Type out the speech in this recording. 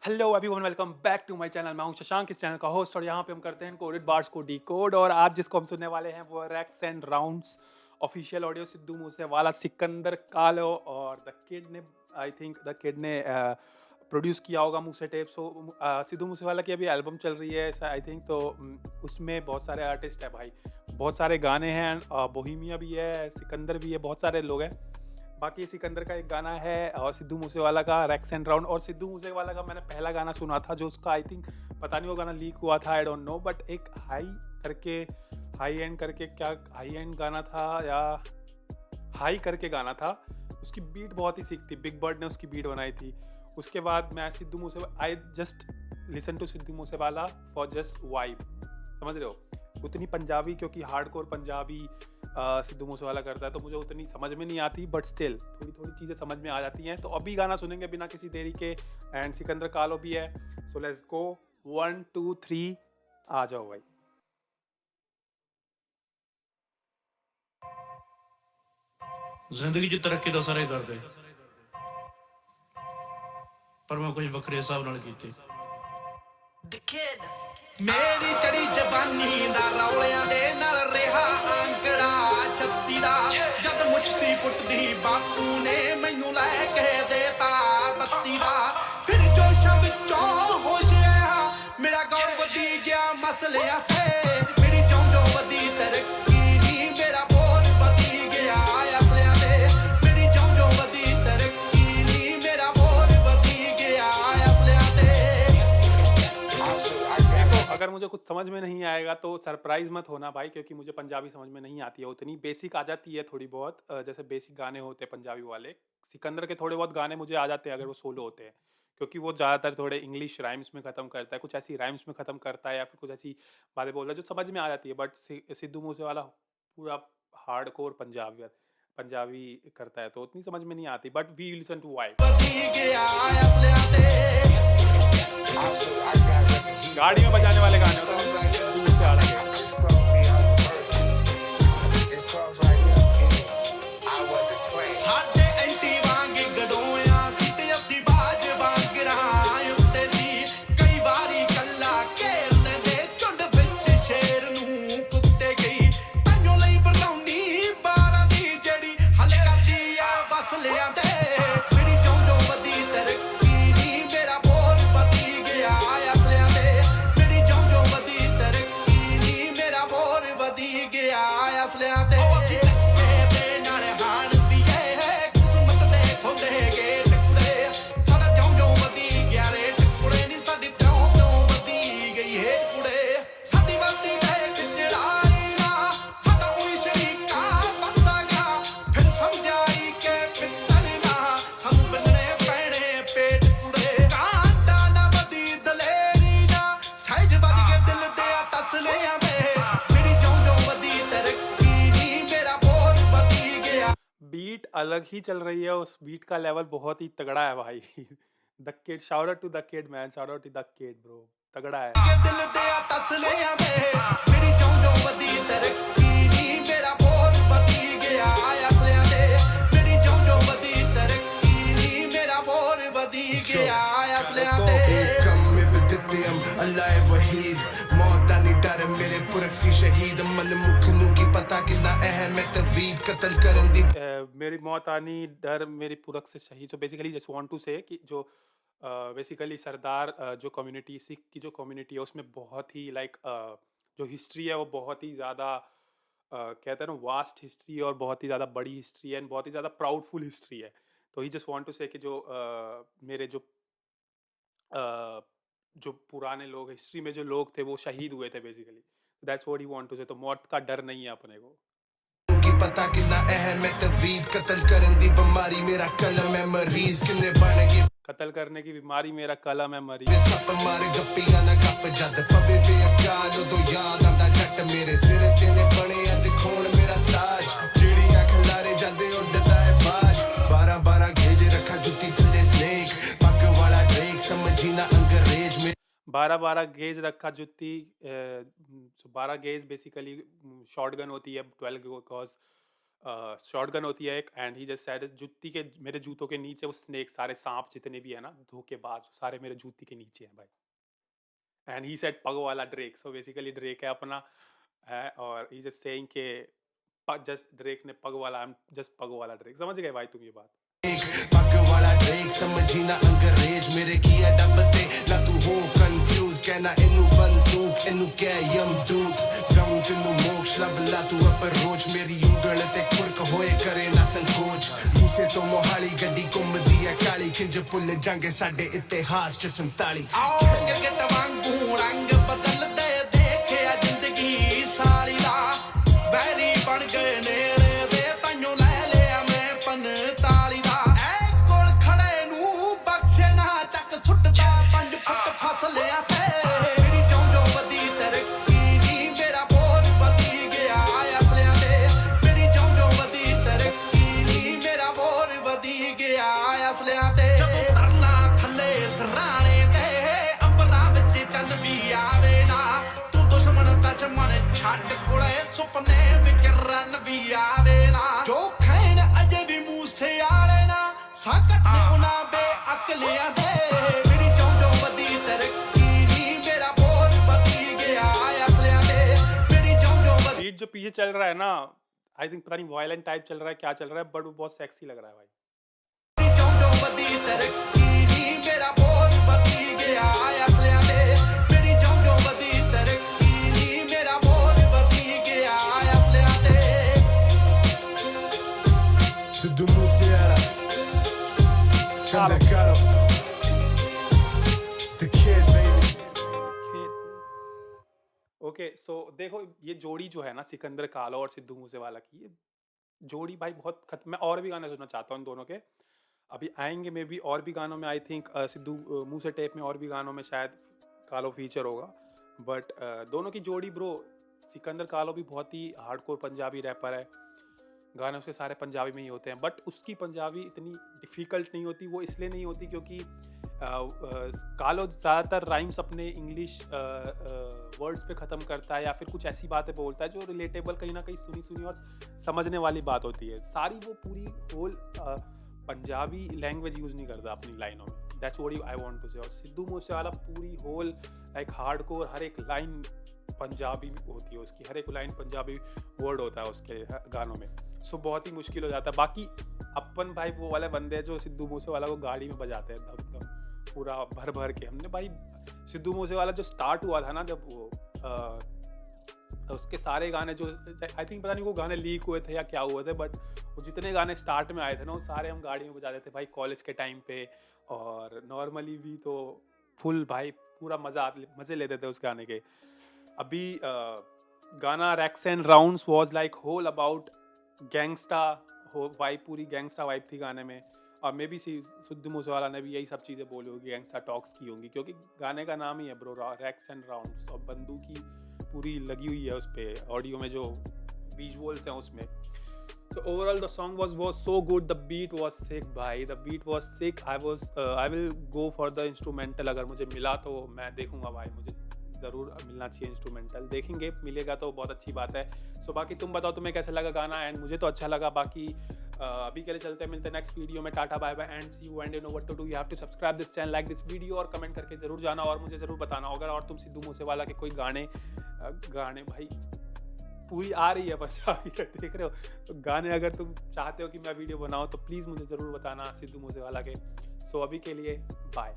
Hello everyone, welcome back to my channel. मैं हूं शशांक, इस चैनल का होस्ट, और यहाँ पे हम करते हैं कोडेड बार्स को डिकोड। और आज जिसको हम सुनने वाले हैं वो Racks and Rounds official audio, Sidhu Moosewala, Sikandar Kahlon और द किड ने, आई थिंक द किड ने प्रोड्यूस किया होगा मूसे टेप। सो सिद्धू मूसेवाला की अभी एल्बम चल रही है आई थिंक, तो उसमें बहुत सारे आर्टिस्ट है भाई, बहुत सारे गाने हैं। बोहिमिया भी है, सिकंदर भी है, बहुत सारे लोग हैं। बाकी सिकंदर का एक गाना है और सिद्धू मूसेवाला का रैक्स एंड राउंड। और सिद्धू मूसेवाला का मैंने पहला गाना सुना था जो उसका, आई थिंक पता नहीं वो गाना लीक हुआ था, आई डोंट नो, बट एक हाई एंड करके क्या हाई एंड गाना था या हाई करके गाना था। उसकी बीट बहुत ही सीख थी, बिग बर्ड ने उसकी बीट बनाई थी। उसके बाद मैं Sidhu Moose I just listen to Sidhu Moosewala for just vibe, समझ रहे हो। उतनी पंजाबी, क्योंकि हार्डकोर पंजाबी सिद्धू मूसेवाला करता है तो मुझे उतनी समझ में नहीं आती, बट स्टिल थोड़ी थोड़ी चीज़ें समझ में आ जाती हैं। तो अभी गाना सुनेंगे बिना किसी देरी के, एंड सिकंदर कालो भी है। सो लेट्स गो, 1 2 3, आ जाओ भाई। जिंदगी च तरक्की तो सारे करते, पर मैं कुछ बखरे हिसाब नाल कीती। मेरी चढ़ी जवानी दा रौलियां दे नाल रेहा आंकड़ा 36 दा, जद मुझसी पुटदी बापू ने मैनू लैके देता 32 दा। फिर जोशां विचों होश आया, मेरा गौर वधी गया मसलियां ते। मेरी जों जो वधी तरक्की नी, मेरा बोल वधी गया असलियां ते। मेरी जों जो वधी तरक्की नी, मेरा बोल वधी गया असलियां ते। देखो, अगर मुझे कुछ समझ में नहीं आएगा तो सरप्राइज मत होना भाई, क्योंकि मुझे पंजाबी समझ में नहीं आती है उतनी। बेसिक आ जाती है थोड़ी बहुत, जैसे बेसिक गाने होते हैं पंजाबी वाले। सिकंदर के थोड़े बहुत गाने मुझे आ जाते हैं अगर वो सोलो होते हैं, क्योंकि वो ज़्यादातर थोड़े इंग्लिश राइम्स में ख़त्म करता है, कुछ ऐसी राइम्स में ख़त्म करता है या फिर कुछ ऐसी बातें बोलता है जो समझ में आ जाती है। बट सिद्धू मूसेवाला पूरा हार्डकोर पंजाबी पंजाबी करता है तो उतनी समझ में नहीं आती, but we listen to vibe. गाड़ी में बजाने वाले गाने होते हैं सिद्धू मूसेवाला के। साडे एंटी वांग गडोया सी ते असी बाज वांग राय उत्ते सी। कई बारी कल्ला घेर लेंदे झुंड विच शेर नूं कुत्ते गई। तैनूं लई बरलाउनी बारां दी जेड़ी हल करदी आ वसलियां ते। मेरी जों जो वधी तरक्की नी, मेरा बोल वधी गया असलियां ते। मेरी जों जो वधी तरक्की नी, मेरा बोल वधी गया असलियां ते। बीट अलग ही चल रही है, उस बीट का लेवल बहुत ही तगड़ा है भाई। The Kid, shout out to the Kid man, shout out to the Kid bro, तगड़ा है। शहीद मन मुख नू की पता कितना अहम है तवीद कत्ल करन दी। मेरी मौत आनी डर मेरी पुरख से शहीद। So basically just want to say कि जो बेसिकली सरदार जो कम्युनिटी, सिख की जो कम्युनिटी है उसमें बहुत ही लाइक जो हिस्ट्री है वो बहुत ही ज़्यादा कहते हैं ना वास्ट हिस्ट्री, और बहुत ही ज़्यादा बड़ी हिस्ट्री है एंड बहुत ही ज़्यादा प्राउडफुल हिस्ट्री है। तो ही जस्ट वांट टू से कि जो मेरे जो पुराने लोग, हिस्ट्री में जो लोग थे वो शहीद हुए थे basically. That's what he want to say. तो मौत का डर नहीं है अपने को। पता कितना अहम है तवीद कत्ल करन दी बीमारी मेरा कलम है मरीज किन्ने बन गए। कत्ल करने की बीमारी मेरा कलम है मरीज। सप मारे गप्पियां ना गप जद पवे वे अकाल तो याद आंदा जट मेरे सिर ते ने बने अज खून मेरा ताज। चिड़ियां खिलारे जांदे उड़दा है बाज। 12 घेज रखा जुत्ती थल्ले स्नेक पग वाला ड्रेक समझी ना अंग्रेज में। 12 गेज रखा जुत्ती। 12 गेज बेसिकली शॉटगन होती है, 12 गॉज शॉटगन होती है एक, एंड ही जस्ट सेड जुत्ती के मेरे जूतों के नीचे वो स्नेक सारे सांप जितने भी है ना धोखेबाज सारे मेरे जूती के नीचे हैं भाई। एंड ही सेड पग वाला ड्रेक, सो बेसिकली ड्रेक है अपना है, और ही जस्ट सेइंग के जस्ट ड्रेक ने पग वाला, आई एम जस्ट पग वाला ड्रेक। समझ गए भाई तुम ये बात? पग वाला ड्रेक समझी ना अंग्रेज मेरे किया डब ते ला तू हो कंफ्यूज कहना इनू बंदूक इनू क्या यमदूत ग्राउंड इनू मोक्ष लब ला तू अप्रोच मेरी ਉਂਗਲ ਤੇ ਖੁਰਕ ਹੋਏ करे ना संकोच दूसरे तो मोहाली गड्डी घुमदी है काली खिंज भुੱਲ ਜਾਂਗੇ ਸਾਡੇ ਇਤਿਹਾਸ ਚ 47 ਆਓ ਕ੍ਰਿਕਟ ਵਾਂਗੂ ਰੰਗ ਬਦਲਦੇ ਦੇਖਿਆ ਜ਼ਿੰਦਗੀ ਸਾਲੀ ਦਾ ਵੈਰੀ ਬਣ ਗਏ ਨੇਰੇ ਦੇ ਤਾਈਓ ਲੈ ਲਿਆ ਮੈਂ 45 ਦਾ ਐ ਕੋਲ ਖੜੇ ਨੂੰ ਬਖਸ਼ੇ ਨਾ ਚੱਕ ਸੁੱਟਦਾ 5 ਫੁੱਟ ਫਸ ਲਿਆ ਤੇ ਮੇਰੀ ਜੋ ਵਧੀ ਤਰੱਕੀ ਨੀ ਮੇਰਾ ਬੋਲ ਵਧੀ ਗਿਆ ਅਸਲਿਆਂ ਤੇ ਮੇਰੀ ਜੋ ਵਧੀ ਤਰੱਕੀ ਨੀ ਮੇਰਾ ਬੋਲ ਵਧੀ ਗਿਆ ਅਸਲਿਆਂ ਤੇ ਜਦੋਂ ਤਰਨਾ ਥੱਲੇ ਸਰਾਣੇ ਤੇ ਅੰਬਰਾਂ ਵਿੱਚ ਚੱਲ ਵੀ ਆਵੇ ਨਾ ਤੂੰ ਦੁਸ਼ਮਣ ਛੱਡ ਕੋਲੇ ਸੁਪਨੇ ਵਿਕਰਨ ਵੀ ਆਵੇ ਨਾ ਜੋ ਖੈਣ ਅਜੇ ਵੀ ਮੂਸੇ ਵਾਲੇ ਨਾ ਸਾਕਟ ਨੇ ਉਹਨਾਂ ਬੇਅਕਲਿਆਂ ਦੇ ਮੇਰੀ ਜੋ ਵਧੀ ਤਰੱਕੀ ਨੀ ਮੇਰਾ ਬੋਲ ਵਧੀ ਗਿਆ ਅਸਲਿਆਂ ਤੇ ਮੇਰੀ ਜੋ ਵਧੀ बीट जो पीछे चल रहा है ना, आई थिंक पता नहीं वायलेंट टाइप चल रहा है क्या चल रहा है, बट वो बहुत सेक्सी लग रहा है भाई। जो ਵਧੀ ਤਰੱਕੀ ਨੀ ਮੇਰਾ ਬੋਲ ਵਧੀ ਗਿਆ ਅਸਲਿਆਂ ਤੇ ਮੇਰੀ ਜੋ ਵਧੀ ਤਰੱਕੀ ਨੀ ਮੇਰਾ ਬੋਲ ਵਧੀ ਗਿਆ ਅਸਲਿਆਂ ਤੇ Sidhu Moosewala Skandar Kalo the kid baby okay so देखो ये जोड़ी जो है ना सिकंदर कालो और सिद्धू मूसेवाला की, ये जोड़ी भाई बहुत मैं और भी गाने सुनना चाहता हूँ इन दोनों के। अभी आएंगे मे भी और भी गानों में, I think Sidhu Moose tape में और भी गानों में शायद कालो फीचर होगा, बट दोनों की जोड़ी ब्रो, सिकंदर कालो भी बहुत ही हार्डकोर पंजाबी रैपर है, गाने उसके सारे पंजाबी में ही होते हैं, बट उसकी पंजाबी इतनी डिफ़िकल्ट नहीं होती। वो इसलिए नहीं होती क्योंकि कालो ज़्यादातर राइम्स अपने इंग्लिश वर्ड्स पे ख़त्म करता है या फिर कुछ ऐसी बातें बोलता है जो रिलेटेबल कहीं ना कहीं सुनी सुनी और समझने वाली बात होती है। सारी वो पूरी होल पंजाबी लैंग्वेज यूज़ नहीं करता अपनी लाइनों में, that's what I want to say. और सिद्धू मूसेवाला पूरी होल लाइक हार्डकोर, हर एक लाइन पंजाबी होती है उसकी, हर एक लाइन पंजाबी वर्ड होता है उसके गानों में, सो बहुत ही मुश्किल हो जाता है। बाकी अपन भाई वो वाले बंदे हैं जो सिद्धू मूसेवाला को गाड़ी में बजाते हैं धम धम पूरा भर भर के। हमने भाई सिद्धू मूसेवाला जो स्टार्ट हुआ था ना जब वो उसके सारे गाने जो आई थिंक पता नहीं वो गाने लीक हुए थे या क्या हुए थे, बट वो जितने गाने स्टार्ट में आए थे ना वो सारे हम गाड़ी में बजाते थे भाई कॉलेज के टाइम पे, और नॉर्मली भी तो फुल भाई पूरा मज़े लेते थे उस गाने के। अभी गाना Racks and Rounds was like whole about gangsta vibe, पूरी गैंगस्टा वाइब थी गाने में, और मे बी सिद्धू मूसेवाला ने भी यही सब चीज़ें बोली होगी, गैंगस्टा टॉक्स की होंगी, क्योंकि गाने का नाम ही है ब्रो रैक्स एंड राउंड्स, और बंदूक की पूरी लगी हुई है उस पर, ऑडियो में जो विजुअल्स हैं उसमें। So overall the song was so good, the beat was sick भाई, the beat was sick। I will go for the instrumental, अगर मुझे मिला तो मैं देखूंगा भाई, मुझे ज़रूर मिलना चाहिए इंस्ट्रूमेंटल, देखेंगे मिलेगा तो बहुत अच्छी बात है। सो बाकी तुम बताओ तुम्हें कैसा लगा गाना, एंड मुझे तो अच्छा लगा। बाकी अभी के लिए चलते हैं, मिलते हैं नेक्स्ट वीडियो में, tata bye bye and see you, and you know what to do, you have to subscribe this channel, like this video, और कमेंट करके ज़रूर जाना, और मुझे ज़रूर बताना अगर और तुम सिद्धू मूसेवाला के कोई गाने भाई पूरी आ रही है पंजाबी देख रहे हो तो गाने अगर तुम चाहते हो कि मैं वीडियो बनाऊं तो प्लीज़ मुझे ज़रूर बताना सिद्धू मूसेवाला के। सो अभी के लिए बाय।